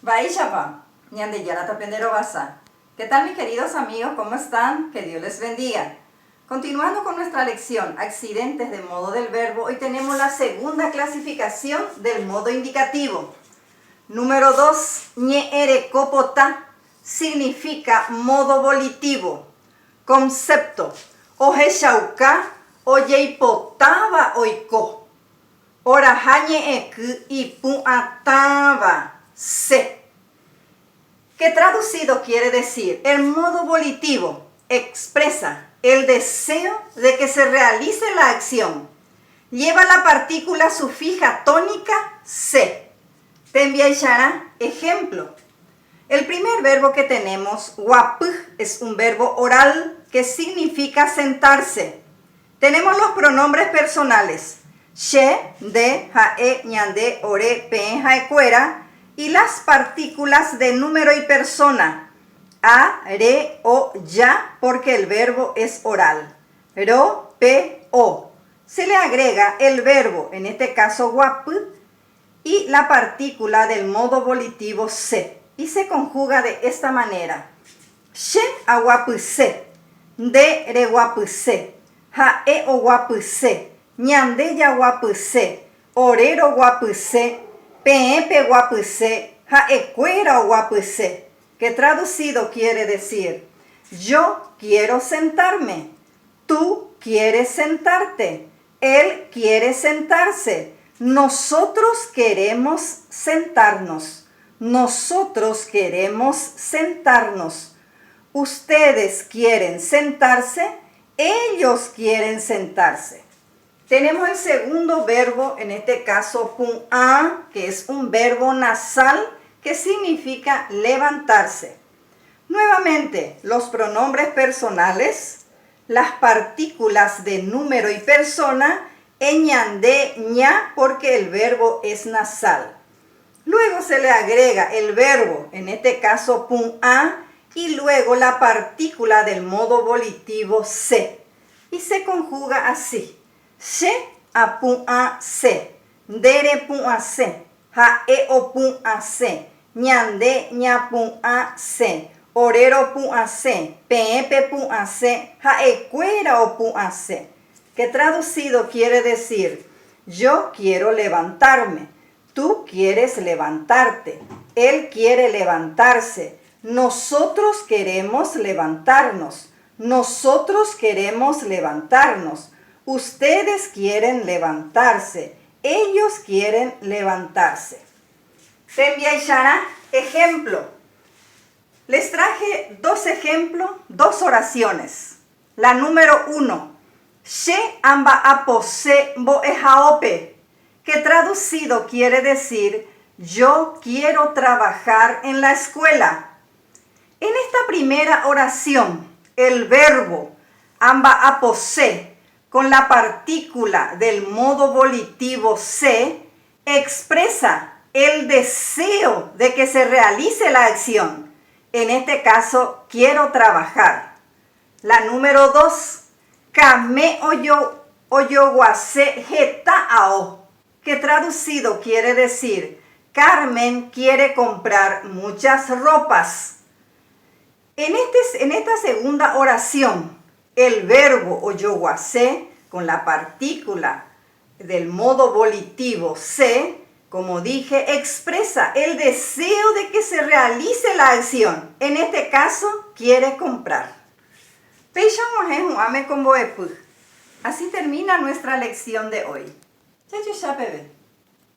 Baishapa, Ñandeyara Tapendero Basa. ¿Qué tal mis queridos amigos? ¿Cómo están? Que Dios les bendiga. Continuando con nuestra lección, accidentes de modo del verbo, hoy tenemos la segunda clasificación del modo indicativo. Número 2, ñeere copota, significa modo volitivo. Concepto, oje shauka, oyeipotaba oiko. Oraja ñeeku ipuataba se. ¿Qué traducido quiere decir? El modo volitivo expresa el deseo de que se realice la acción. Lleva la partícula sufija tónica se. Te enviará ejemplo. El primer verbo que tenemos, wap, es un verbo oral que significa sentarse. Tenemos los pronombres personales. She, de, jae, ñande, ore, pe, jaecuera. Y las partículas de número y persona. A, re, o, ya, porque el verbo es oral. Ro, pe, o. Se le agrega el verbo, en este caso wap, y la partícula del modo volitivo se. Y se conjuga de esta manera. She a wap se. De re wap se. Ja e o wap se. Ñande ya wap se. Orero wap se. Pe pe wap se. Ja e cuera o wap se. Que traducido quiere decir: yo quiero sentarme. Tú quieres sentarte. Él quiere sentarse. Nosotros queremos sentarnos. Nosotros queremos sentarnos. Ustedes quieren sentarse. Ellos quieren sentarse. Tenemos el segundo verbo, en este caso pun-a, que es un verbo nasal que significa levantarse. Nuevamente, los pronombres personales, las partículas de número y persona, ñande, ña, porque el verbo es nasal. Luego se le agrega el verbo, en este caso pun-a, y luego la partícula del modo volitivo se. Y se conjuga así. She a pun-a se. Dere pun-a se. Ja e o pun-a se. Ñande ña pun-a se. Orero pun-a se. Pe pun-a se. Ja e cuera o pun-a se. Que traducido quiere decir: yo quiero levantarme. Tú quieres levantarte. Él quiere levantarse. Nosotros queremos levantarnos. Nosotros queremos levantarnos. Ustedes quieren levantarse. Ellos quieren levantarse. Te enviará ejemplo. Les traje dos ejemplos, dos oraciones. La número 1. She amba apose bo ejaope. Que traducido quiere decir: yo quiero trabajar en la escuela. En esta primera oración, el verbo amba apose con la partícula del modo volitivo se expresa el deseo de que se realice la acción. En este caso, quiero trabajar. La número 2, kame oyo guase getao, que traducido quiere decir: Carmen quiere comprar muchas ropas. En esta segunda oración, el verbo oyoguase con la partícula del modo volitivo se, como dije, expresa el deseo de que se realice la acción. En este caso, quiere comprar. Así termina nuestra lección de hoy.